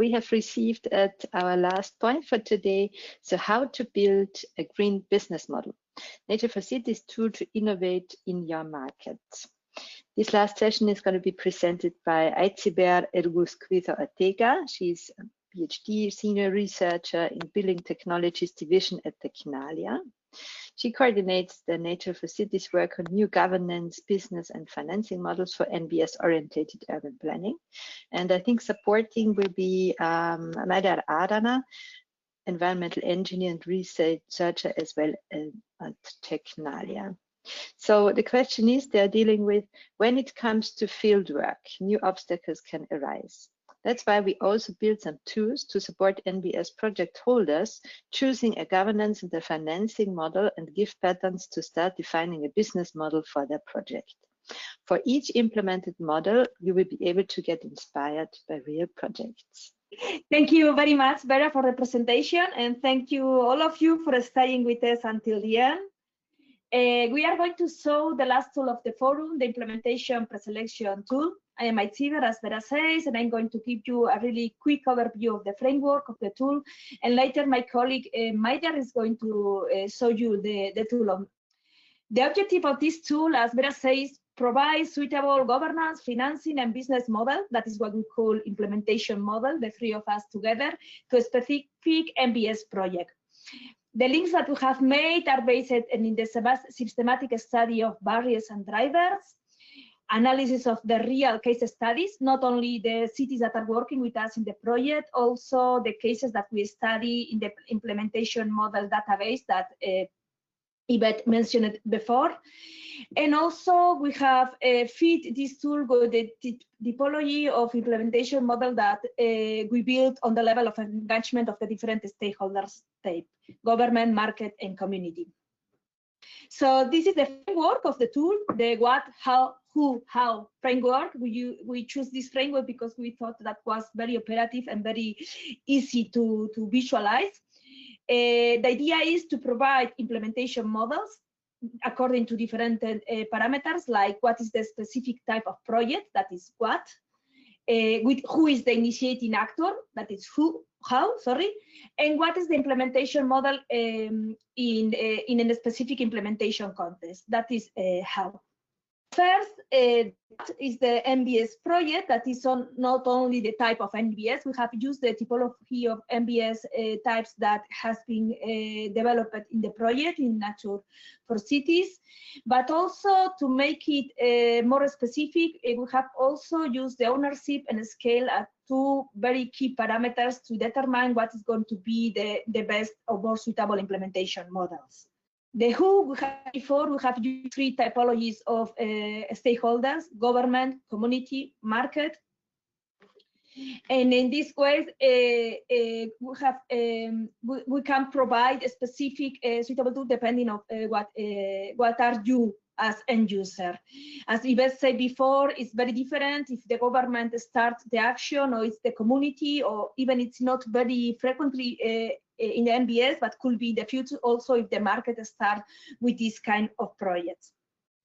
we have received at our last point for today, so how to build a green business model. Nature for Cities tool to innovate in your market. This last session is going to be presented by Aitziber Egusquiza Ortega. She's a PhD senior researcher in Building Technologies division at Tecnalia. She coordinates the Nature for Cities work on new governance, business and financing models for NBS-oriented urban planning. And I think supporting will be Maider Arana, environmental engineer and researcher as well at Tecnalia. So the question is, they're dealing with when it comes to fieldwork, new obstacles can arise. That's why we also build some tools to support NBS project holders choosing a governance and a financing model and give patterns to start defining a business model for their project. For each implemented model, you will be able to get inspired by real projects. Thank you very much, Vera, for the presentation, and thank you all of you for staying with us until the end. We are going to show the last tool of the forum, the implementation preselection tool. I am Aitziber, as Vera says, and I'm going to give you a really quick overview of the framework of the tool. And later, my colleague Maider is going to show you the tool. The objective of this tool, as Vera says, provides suitable governance, financing, and business model. That is what we call implementation model, the three of us together, to a specific NBS project. The links that we have made are based in the systematic study of barriers and drivers, analysis of the real case studies, not only the cities that are working with us in the project, also the cases that we study in the implementation model database that Yvette mentioned before. And also we have fit this tool with the typology of implementation model that we built on the level of engagement of the different stakeholders type, government, market, and community. So this is the framework of the tool, the what, how, who, how framework. We choose this framework because we thought that was very operative and very easy to visualize. The idea is to provide implementation models according to different parameters, like what is the specific type of project, that is what, with who is the initiating actor, that is how, sorry, and what is the implementation model in a specific implementation context, that is how. First is the NBS project, that is not only the type of NBS. We have used the typology of NBS types that has been developed in the project in Nature for Cities, but also to make it more specific, we have also used the ownership and scale as two very key parameters to determine what is going to be the best or more suitable implementation models. The who we have before, we have used three typologies of stakeholders: government, community, market. And in this way, we can provide a specific suitable tool depending on what are you as end user. As Yvette said before, it's very different if the government starts the action, or it's the community, or even it's not very frequently in the NBS, but could be in the future also if the market starts with this kind of projects.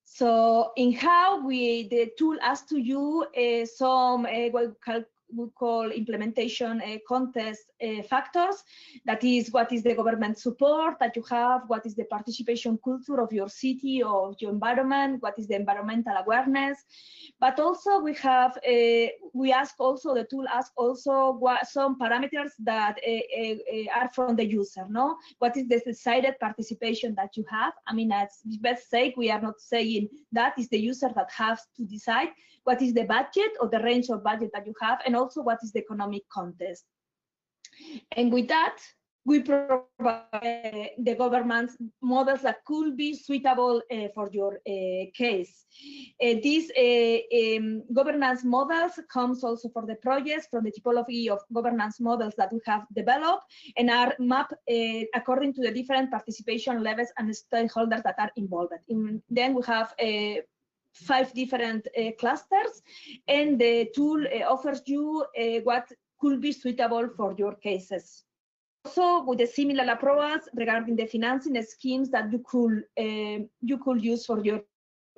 So in how the tool asks to you some what we call implementation context factors. That is, what is the government support that you have, what is the participation culture of your city or your environment, what is the environmental awareness. But also we have, we ask also, the tool asks also some parameters that are from the user, no? What is the decided participation that you have? I mean, as Beth's sake, we are not saying that is the user that has to decide. What is the budget or the range of budget that you have, and also what is the economic context. And with that, we provide the governance models that could be suitable for your case. These governance models comes also for the projects from the typology of governance models that we have developed and are mapped according to the different participation levels and stakeholders that are involved. Then we have 5 different clusters, and the tool offers you what could be suitable for your cases. Also, with a similar approach regarding the financing schemes that you could use for your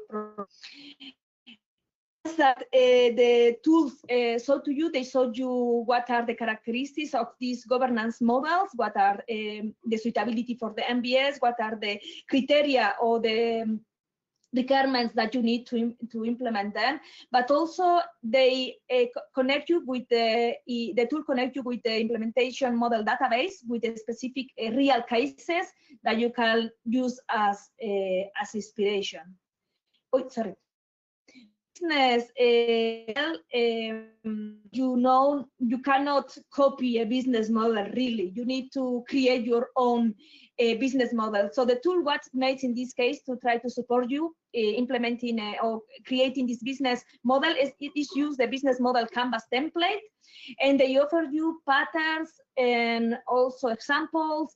program. that the tools show to you, they show you what are the characteristics of these governance models, what are the suitability for the NBS, what are the criteria or the requirements that you need to implement them, but also they connect you with the tool connect you with the implementation model database with the specific real cases that you can use as inspiration. Oh, sorry. Business, you cannot copy a business model really. You need to create your own business model. So the tool what's made in this case to try to support you implementing or creating this business model is use the business model canvas template, and they offer you patterns and also examples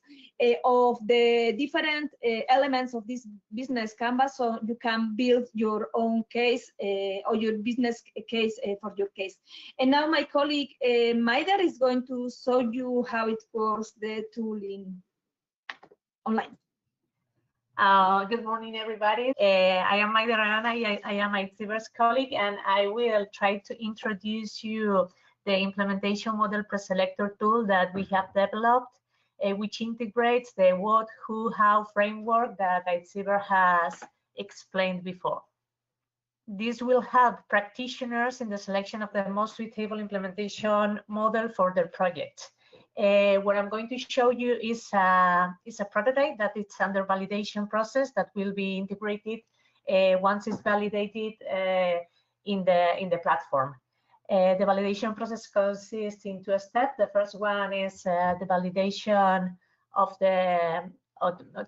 of the different elements of this business canvas, so you can build your own case or your business case for your case. And now my colleague Maider is going to show you how it works, the tool in online. Good morning, everybody. I am Maider Arana. I am Aitziber's colleague, and I will try to introduce you the implementation model preselector tool that we have developed, which integrates the what, who, how framework that Aitziber has explained before. This will help practitioners in the selection of the most suitable implementation model for their project. What I'm going to show you is a prototype that it's under validation process that will be integrated once it's validated in the platform. The validation process consists in two steps. The first one is the validation of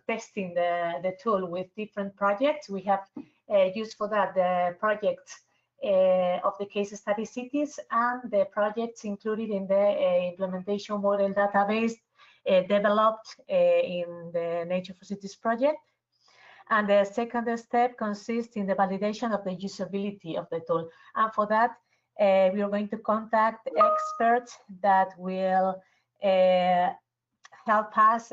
testing the tool with different projects. We have used for that the projects of the case study cities and the projects included in the implementation model database developed in the Nature for Cities project. And the second step consists in the validation of the usability of the tool. And for that, we are going to contact experts that will help us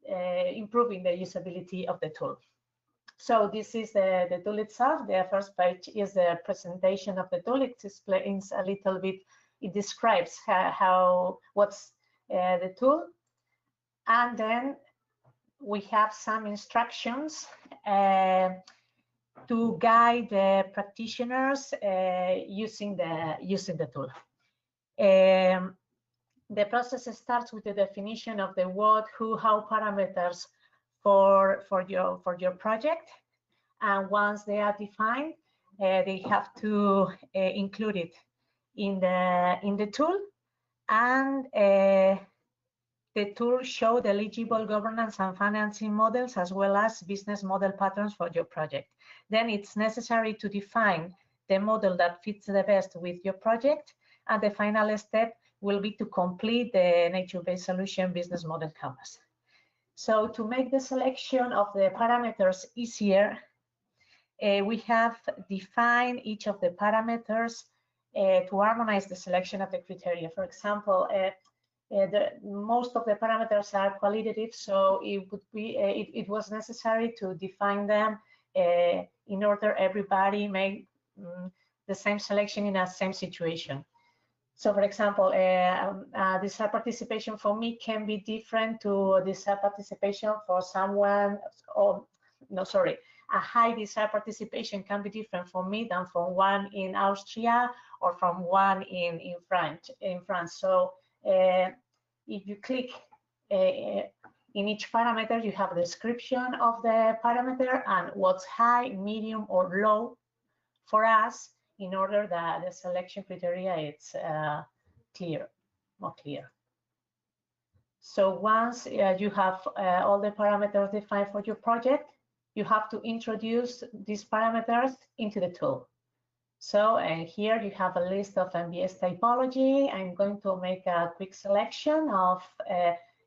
improving the usability of the tool. So this is the tool itself. The first page is the presentation of the tool. It explains a little bit, it describes what's the tool. And then we have some instructions to guide the practitioners using the tool. The process starts with the definition of the what, who, how parameters for your project, and once they are defined, they have to include it in the tool, and the tool show the eligible governance and financing models as well as business model patterns for your project. Then it's necessary to define the model that fits the best with your project, and the final step will be to complete the nature-based solution business model canvas. So to make the selection of the parameters easier, we have defined each of the parameters to harmonize the selection of the criteria. For example, most of the parameters are qualitative, so it was necessary to define them in order everybody make the same selection in a same situation. So, for example, desired participation for me can be different to desired participation for someone, or no, sorry, a high desired participation can be different for me than from one in Austria or from one in France. So, if you click in each parameter, you have a description of the parameter and what's high, medium, or low for us, in order that the selection criteria is more clear. So once you have all the parameters defined for your project, you have to introduce these parameters into the tool. So here you have a list of NBS typology. I'm going to make a quick selection of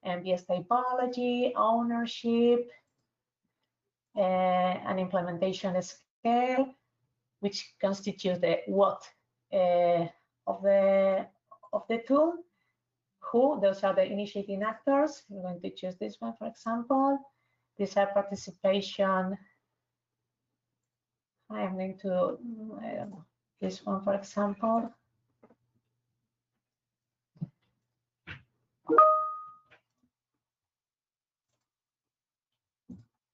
NBS typology, ownership, and implementation scale, which constitutes the what of the tool. Who, those are the initiating actors. I'm going to choose this one, for example. These are participation. I am going to, I don't know, this one, for example.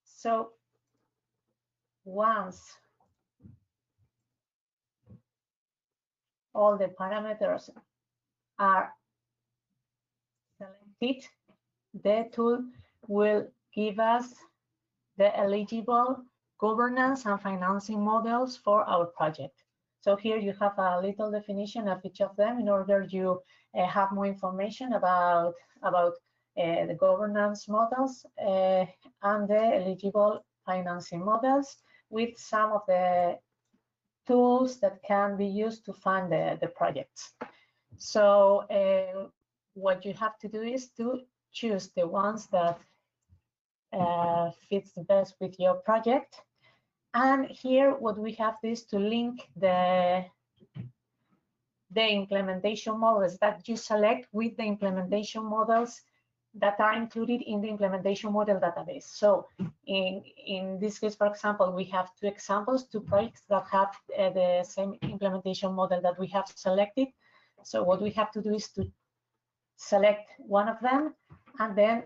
So once all the parameters are selected, the tool will give us the eligible governance and financing models for our project. So here you have a little definition of each of them in order you have more information about the governance models and the eligible financing models with some of the tools that can be used to fund the projects. So what you have to do is to choose the ones that fits the best with your project. And here what we have is to link the implementation models that you select with the implementation models that are included in the implementation model database. So in this case, for example, we have two examples, two projects that have the same implementation model that we have selected. So what we have to do is to select one of them and then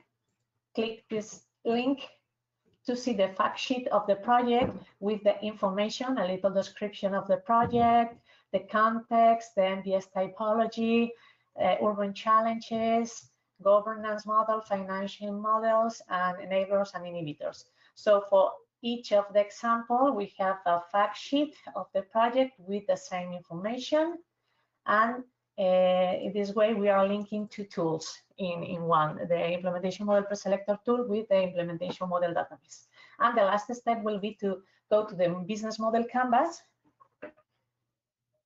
click this link to see the fact sheet of the project with the information, a little description of the project, the context, the NBS typology, urban challenges, governance model, financial models, and enablers and inhibitors. So for each of the example, we have a fact sheet of the project with the same information. And in this way, we are linking two tools in one, the implementation model preselector tool with the implementation model database. And the last step will be to go to the business model canvas.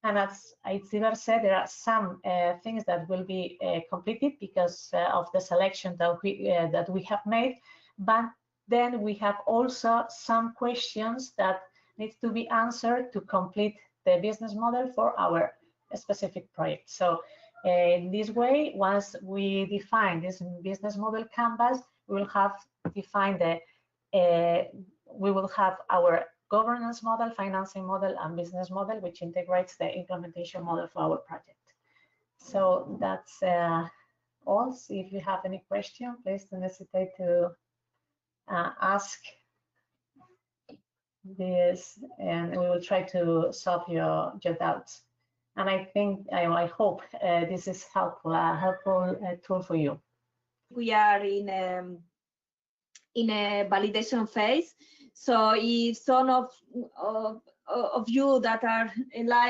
And as Aitziber said, there are some things that will be completed because of the selection that we have made. But then we have also some questions that need to be answered to complete the business model for our specific project. So in this way, once we define this business model canvas, we will have defined we will have our governance model, financing model, and business model, which integrates the implementation model for our project. So that's all. So if you have any question, please don't hesitate to ask this, and we will try to solve your doubts. And I think, I hope this is helpful tool for you. We are in a validation phase. So if some of you that are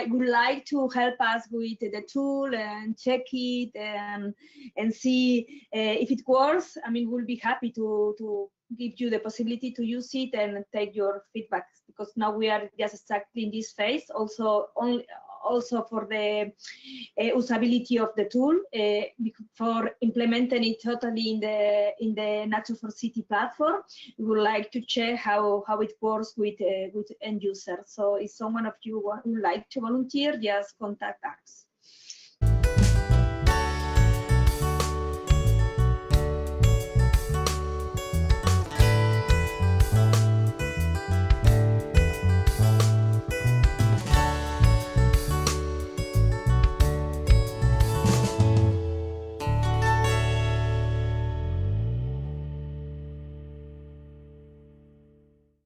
would like to help us with the tool and check it and see if it works, I mean, we'll be happy to give you the possibility to use it and take your feedback, because now we are just exactly in this phase. Also for the usability of the tool, for implementing it totally in the Nature for City platform, we would like to check how it works with end users. So if someone of you would like to volunteer, just contact us.